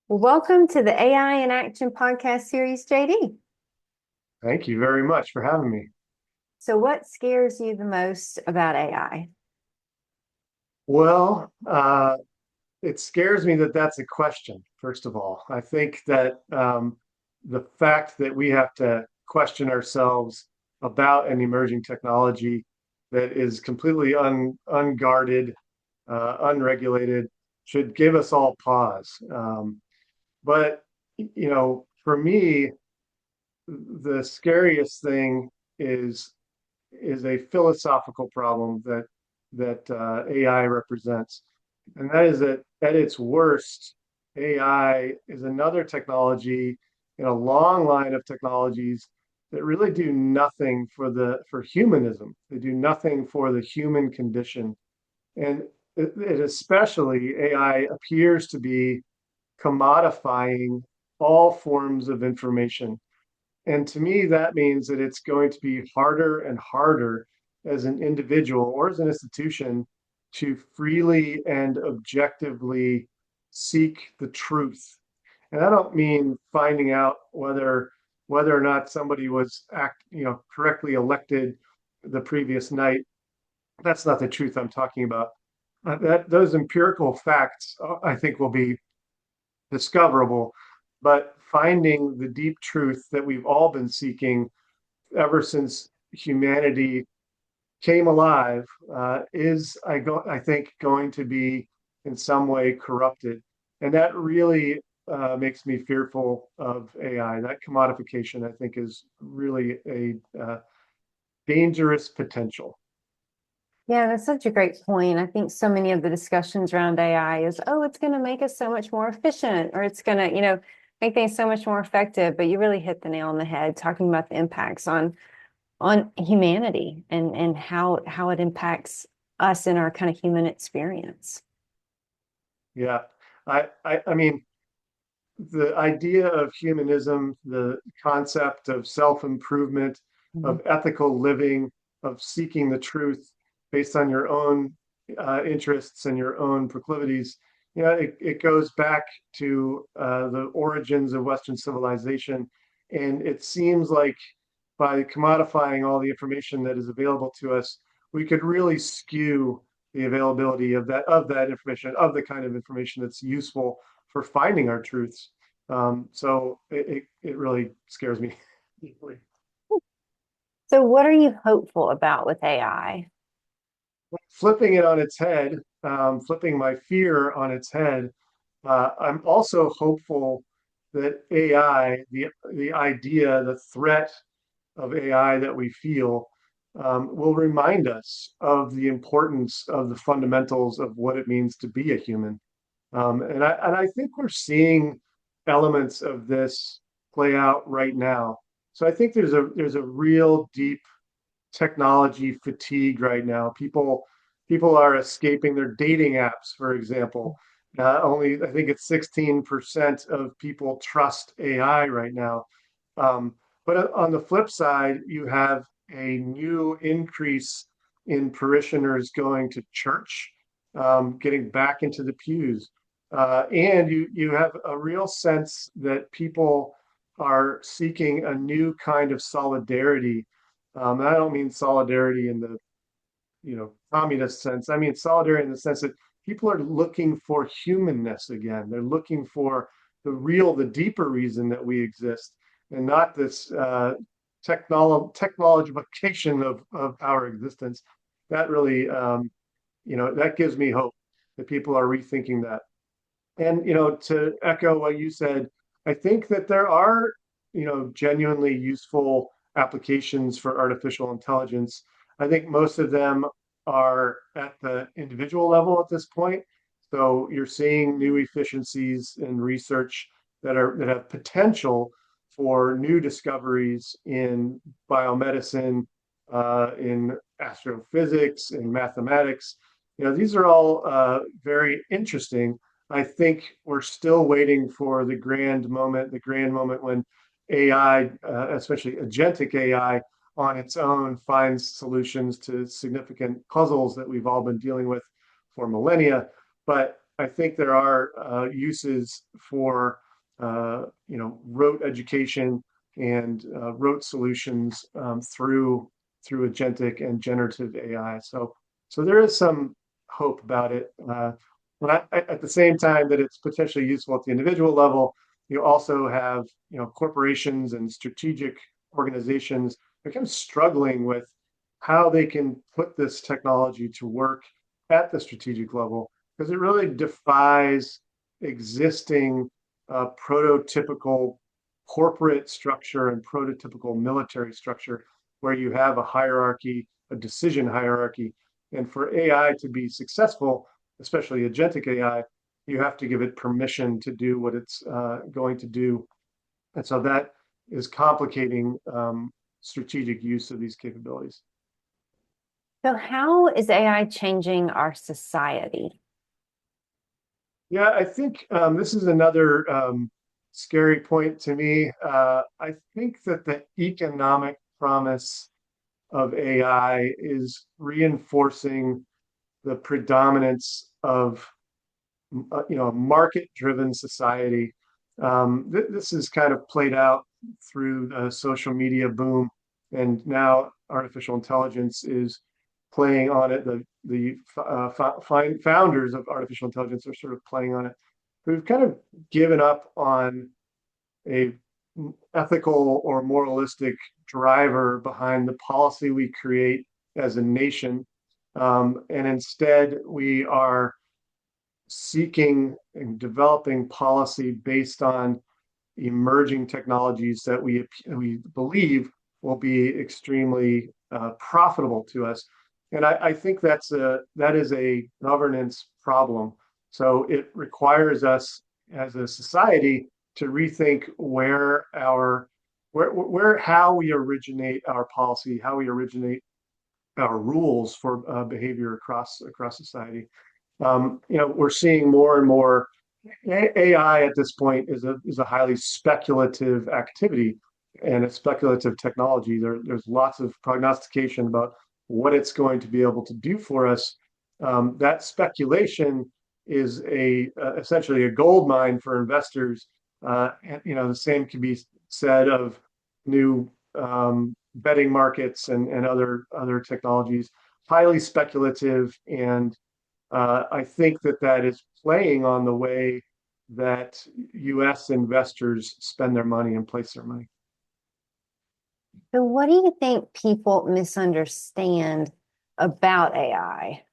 Well, welcome to the AI in Action podcast series, JD. Thank you very much for having me. So, what scares you the most about AI? Well, it scares me that that's a question, first of all. I think that the fact that we have to question ourselves about an emerging technology that is completely unguarded, unregulated, should give us all pause. But, for me, the scariest thing is is a philosophical problem that AI represents, and that is that at its worst, AI is another technology in a long line of technologies that really do nothing for humanism. They do nothing for the human condition, and it especially AI appears to be commodifying all forms of information. And to me, that means that it's going to be harder and harder as an individual or as an institution to freely and objectively seek the truth. And I don't mean finding out whether or not somebody was correctly elected the previous night. That's not the truth I'm talking about. That those empirical facts, I think, will be discoverable, but finding the deep truth that we've all been seeking ever since humanity came alive I think, going to be in some way corrupted, and that really makes me fearful of AI. That commodification, I think, is really a dangerous potential. Yeah, that's such a great point. I think so many of the discussions around AI is, oh, it's going to make us so much more efficient, or it's going to, make things so much more effective. But you really hit the nail on the head talking about the impacts on humanity and how it impacts us in our kind of human experience. Yeah, I mean, the idea of humanism, the concept of self-improvement, Mhm. of ethical living, of seeking the truth based on your own interests and your own proclivities, it goes back to the origins of Western civilization. And it seems like by commodifying all the information that is available to us, we could really skew the availability of that information, of the kind of information that's useful for finding our truths. So it really scares me deeply. So, what are you hopeful about with AI? Flipping it on its head, flipping my fear on its head, I'm also hopeful that AI, the idea, the threat of AI that we feel, will remind us of the importance of the fundamentals of what it means to be a human. And I think we're seeing elements of this play out right now. So I think there's a real deep technology fatigue right now. People are escaping their dating apps, for example. Only I think it's 16% of people trust AI right now. Um, but on the flip side, you have a new increase in parishioners going to church, getting back into the pews. And you have a real sense that people are seeking a new kind of solidarity. I don't mean solidarity in the communist sense. I mean solidarity in the sense that people are looking for humanness again. They're looking for the deeper reason that we exist, and not this technologification of our existence. That really, that gives me hope that people are rethinking that. And to echo what you said, I think that there are genuinely useful applications for artificial intelligence. I think most of them are at the individual level at this point. So you're seeing new efficiencies in research that have potential for new discoveries in biomedicine, in astrophysics, in mathematics. These are all very interesting. I think we're still waiting for the grand moment when AI, especially agentic AI, on its own finds solutions to significant puzzles that we've all been dealing with for millennia. But I think there are uses for rote education and rote solutions through agentic and generative AI. So there is some hope about it. But at the same time that it's potentially useful at the individual level, you also have corporations and strategic organizations. They're kind of struggling with how they can put this technology to work at the strategic level because it really defies existing prototypical corporate structure and prototypical military structure where you have a hierarchy, a decision hierarchy. And for AI to be successful, especially agentic AI, you have to give it permission to do what it's going to do. And so that is complicating strategic use of these capabilities. So how is AI changing our society? Yeah, I think this is another scary point to me. I think that the economic promise of AI is reinforcing the predominance of a market-driven society. This is kind of played out through the social media boom, and now artificial intelligence is playing on it. The founders of artificial intelligence are sort of playing on it. We've kind of given up on a ethical or moralistic driver behind the policy we create as a nation. And instead, we are seeking and developing policy based on emerging technologies that we believe will be extremely profitable to us. And I think that is a governance problem. So it requires us as a society to rethink how we originate our policy, how we originate our rules for behavior across society. We're seeing more and more AI at this point is a highly speculative activity and a speculative technology. There's lots of prognostication about what it's going to be able to do for us. That speculation is essentially a gold mine for investors. And, the same can be said of new betting markets and other technologies, highly speculative. And I think that is playing on the way that U.S. investors spend their money and place their money. So what do you think people misunderstand about AI?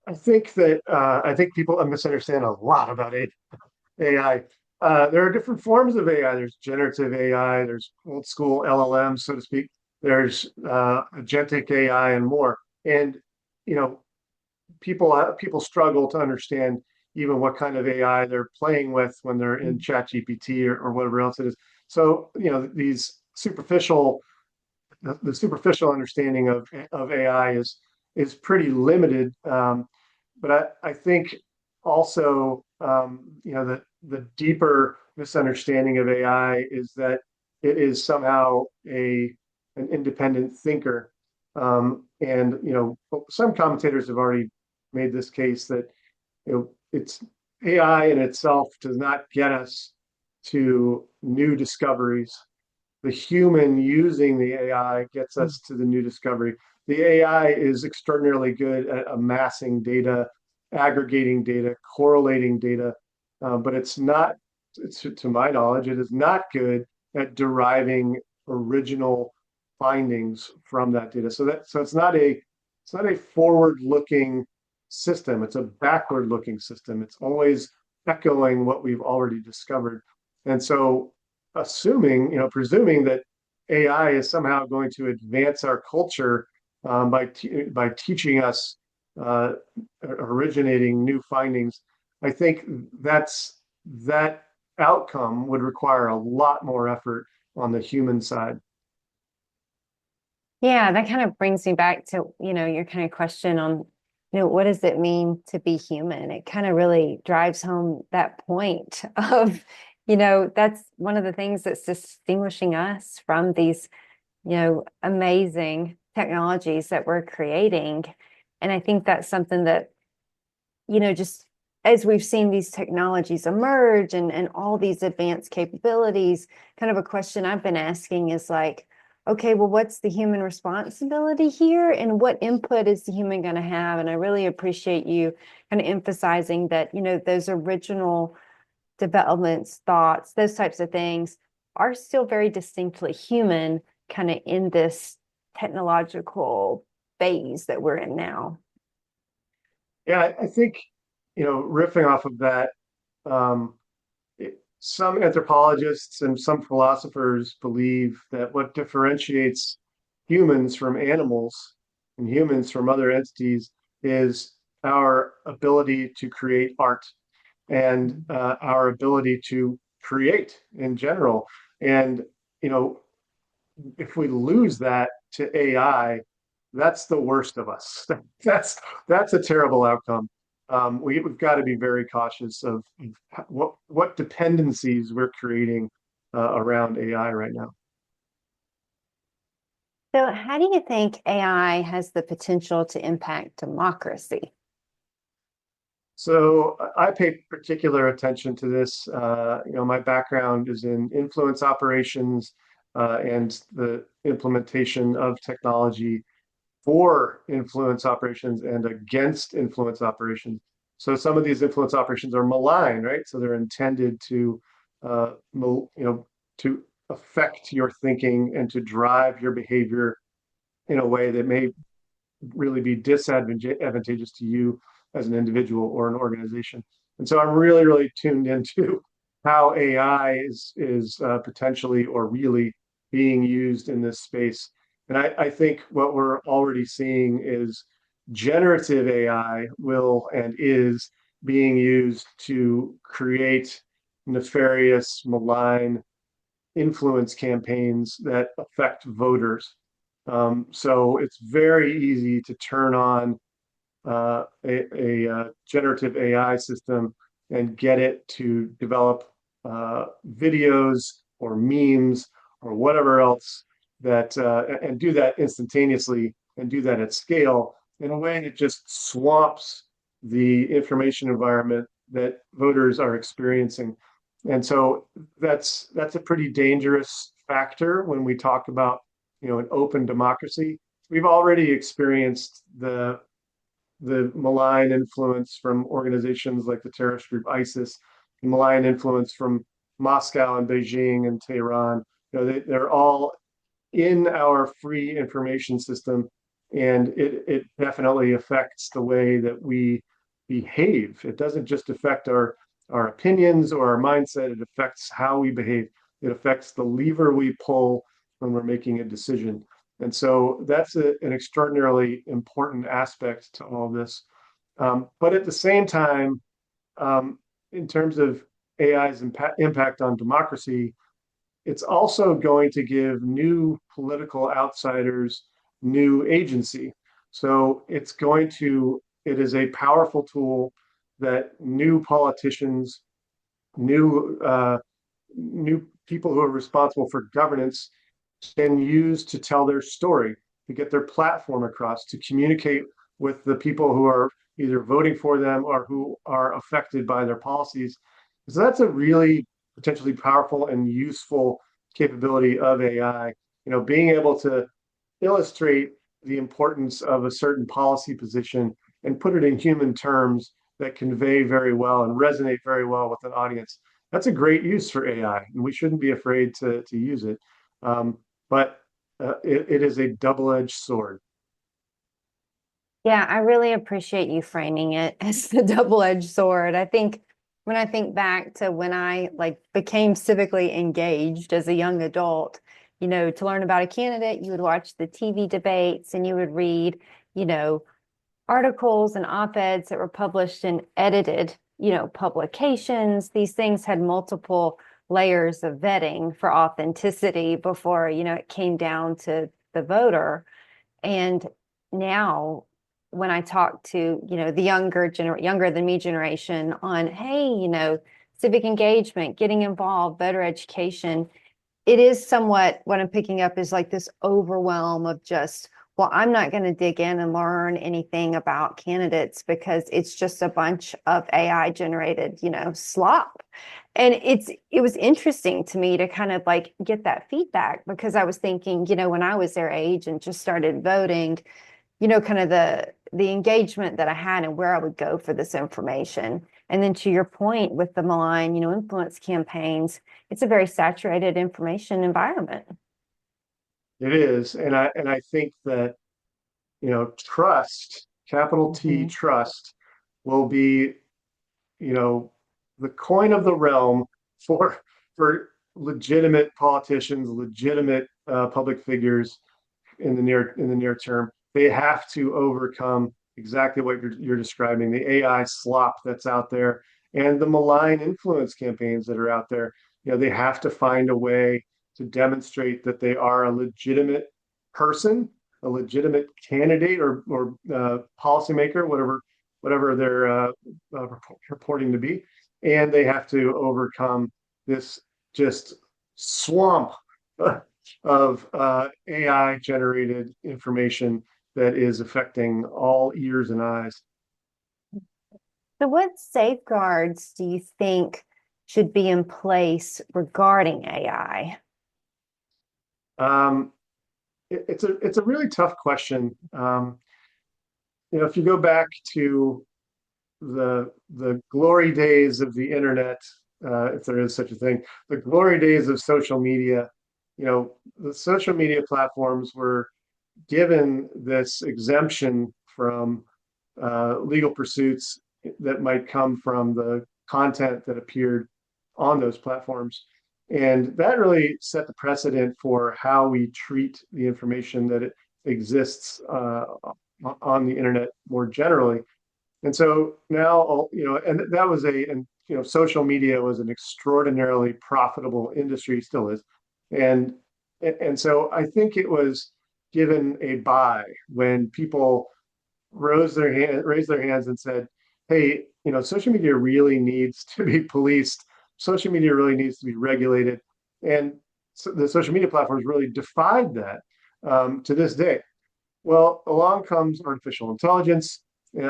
I think people misunderstand a lot about AI. There are different forms of AI. There's generative AI. There's old school LLMs, so to speak. There's agentic AI and more. And you know, people struggle to understand even what kind of AI they're playing with when they're in ChatGPT or whatever else it is. So these the superficial understanding of AI is pretty limited. But I think also the deeper misunderstanding of AI is that it is somehow an independent thinker. And some commentators have already made this case that it's AI in itself does not get us to new discoveries. The human using the AI gets us to the new discovery. The AI is extraordinarily good at amassing data, aggregating data, correlating data, but it's not, to my knowledge, it is not good at deriving original findings from that data. So it's not a forward-looking system. It's a backward-looking system. It's always echoing what we've already discovered. And so presuming that AI is somehow going to advance our culture by teaching us originating new findings, I think that outcome would require a lot more effort on the human side. Yeah, that kind of brings me back to, your kind of question on, what does it mean to be human? It kind of really drives home that point of, that's one of the things that's distinguishing us from these, amazing technologies that we're creating. And I think that's something that just as we've seen these technologies emerge and all these advanced capabilities, kind of a question I've been asking is like, okay, well, what's the human responsibility here, and what input is the human going to have? And I really appreciate you kind of emphasizing that, those original developments, thoughts, those types of things are still very distinctly human, kind of in this technological phase that we're in now. Yeah, I think, riffing off of that, um, some anthropologists and some philosophers believe that what differentiates humans from animals and humans from other entities is our ability to create art and our ability to create in general. And, you know, if we lose that to AI, that's the worst of us. That's a terrible outcome. We've got to be very cautious of what dependencies we're creating around AI right now. So, how do you think AI has the potential to impact democracy? So I pay particular attention to this. My background is in influence operations and the implementation of technology for influence operations and against influence operations. So some of these influence operations are malign, right? So they're intended to, to affect your thinking and to drive your behavior in a way that may really be disadvantageous to you as an individual or an organization. And so I'm really, really tuned into how AI is potentially or really being used in this space. And I think what we're already seeing is generative AI will and is being used to create nefarious, malign influence campaigns that affect voters. So it's very easy to turn on a generative AI system and get it to develop videos or memes or whatever else that and do that instantaneously and do that at scale in a way that just swamps the information environment that voters are experiencing. And so that's a pretty dangerous factor when we talk about an open democracy. We've already experienced the malign influence from organizations like the terrorist group ISIS, the malign influence from Moscow and Beijing and Tehran. They're all in our free information system, and it definitely affects the way that we behave. It doesn't just affect our opinions or our mindset, it affects how we behave. It affects the lever we pull when we're making a decision. And so that's an extraordinarily important aspect to all of this. But at the same time, in terms of AI's impact on democracy, it's also going to give new political outsiders new agency. So it is a powerful tool that new politicians, new people who are responsible for governance can use to tell their story, to get their platform across, to communicate with the people who are either voting for them or who are affected by their policies. So that's a really potentially powerful and useful capability of AI. Being able to illustrate the importance of a certain policy position and put it in human terms that convey very well and resonate very well with an audience. That's a great use for AI, and we shouldn't be afraid to use it. But it is a double-edged sword. Yeah, I really appreciate you framing it as the double-edged sword. I think when I think back to when I like became civically engaged as a young adult, to learn about a candidate, you would watch the TV debates and you would read, articles and op-eds that were published in edited, publications. These things had multiple layers of vetting for authenticity before, it came down to the voter. And now when I talk to, the younger than me generation on, hey, civic engagement, getting involved, voter education, it is somewhat what I'm picking up is like this overwhelm of just well, I'm not going to dig in and learn anything about candidates because it's just a bunch of AI generated, slop. And it was interesting to me to kind of like get that feedback because I was thinking, when I was their age and just started voting, kind of the engagement that I had and where I would go for this information. And then to your point with the malign, influence campaigns, it's a very saturated information environment. It is, and I think that trust, capital T Mhm. trust, will be you know the coin of the realm for legitimate politicians, legitimate public figures in the near term. They have to overcome exactly what you're describing, the AI slop that's out there and the malign influence campaigns that are out there. They have to find a way to demonstrate that they are a legitimate person, a legitimate candidate or policymaker, whatever they're purporting to be, and they have to overcome this just swamp of AI generated information that is affecting all ears and eyes. So, what safeguards do you think should be in place regarding AI? Um, it's a really tough question. If you go back to the glory days of the internet, if there is such a thing, the glory days of social media, the social media platforms were given this exemption from legal pursuits that might come from the content that appeared on those platforms. And that really set the precedent for how we treat the information that it exists on the internet more generally. And so now, and that was and social media was an extraordinarily profitable industry, still is. And and so I think it was given a buy when people raised their hands and said, "Hey, social media really needs to be policed. Social media really needs to be regulated." And so the social media platforms really defied that to this day. Well, along comes artificial intelligence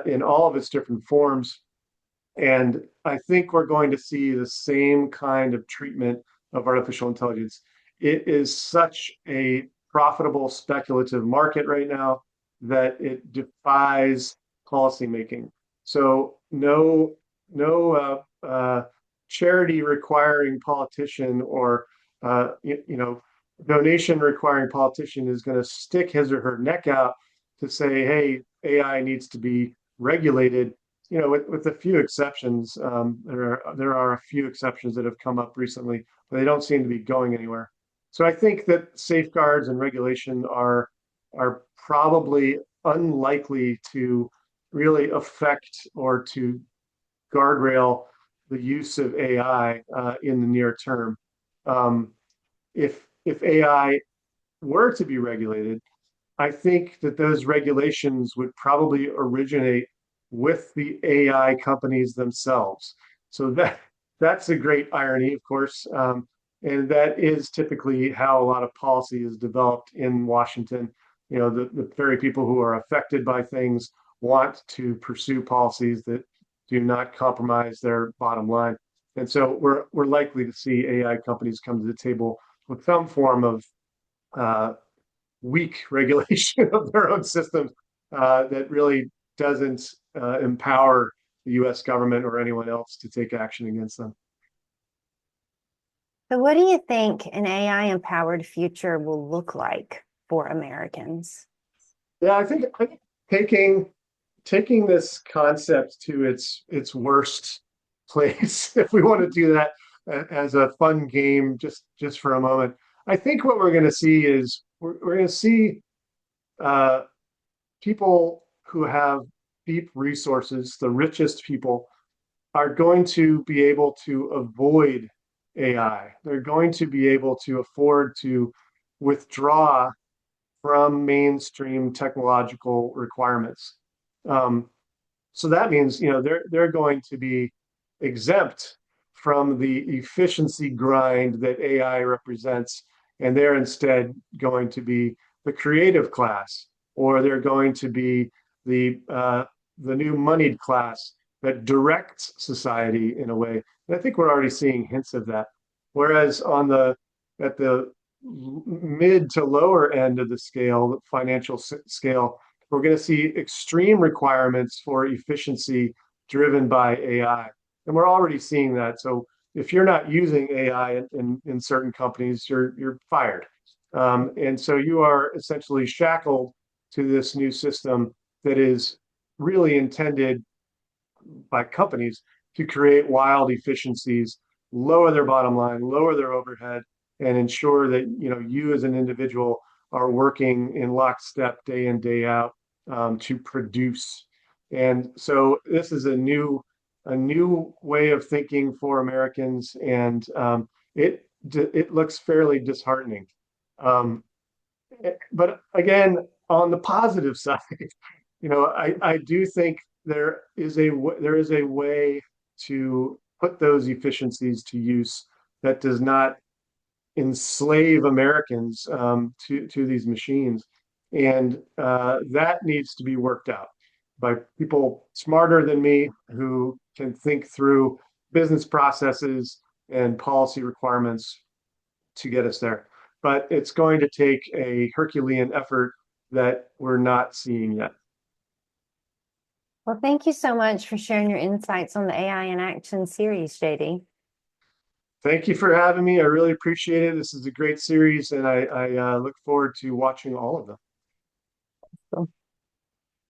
in all of its different forms. And I think we're going to see the same kind of treatment of artificial intelligence. It is such a profitable speculative market right now that it defies policymaking. So no charity requiring politician or donation requiring politician is going to stick his or her neck out to say, hey, AI needs to be regulated. With a few exceptions. There are a few exceptions that have come up recently, but they don't seem to be going anywhere. So I think that safeguards and regulation are probably unlikely to really affect or to guardrail the use of AI in the near term. Um, if AI were to be regulated, I think that those regulations would probably originate with the AI companies themselves. So that's a great irony, of course, and that is typically how a lot of policy is developed in Washington. The very people who are affected by things want to pursue policies that do not compromise their bottom line. And so we're likely to see AI companies come to the table with some form of uh, weak regulation of their own systems that really doesn't empower the US government or anyone else to take action against them. So, what do you think an AI empowered future will look like for Americans? Yeah, I think taking this concept to its worst place, if we want to do that as a fun game, just for a moment, I think what we're going to see is we're going to see uh, people who have deep resources, the richest people, are going to be able to avoid AI. They're going to be able to afford to withdraw from mainstream technological requirements. Um, so that means they're going to be exempt from the efficiency grind that AI represents, and they're instead going to be the creative class. or they're going to be the new moneyed class that directs society in a way. And I think we're already seeing hints of that. Whereas on the at the mid to lower end of the scale, the financial scale, we're going to see extreme requirements for efficiency driven by AI. And we're already seeing that. So if you're not using AI in certain companies, you're fired. And so you are essentially shackled to this new system that is really intended by companies to create wild efficiencies, lower their bottom line, lower their overhead, and ensure that you as an individual are working in lockstep day in day out to produce. And so this is a new way of thinking for Americans, and it looks fairly disheartening. Um, but again, on the positive side, I do think there is a way to put those efficiencies to use that does not enslave Americans to these machines, and that needs to be worked out by people smarter than me who can think through business processes and policy requirements to get us there. But it's going to take a Herculean effort that we're not seeing yet. Well, thank you so much for sharing your insights on the AI in Action series, JD. Thank you for having me. I really appreciate it. This is a great series, and I look forward to watching all of them. Cool.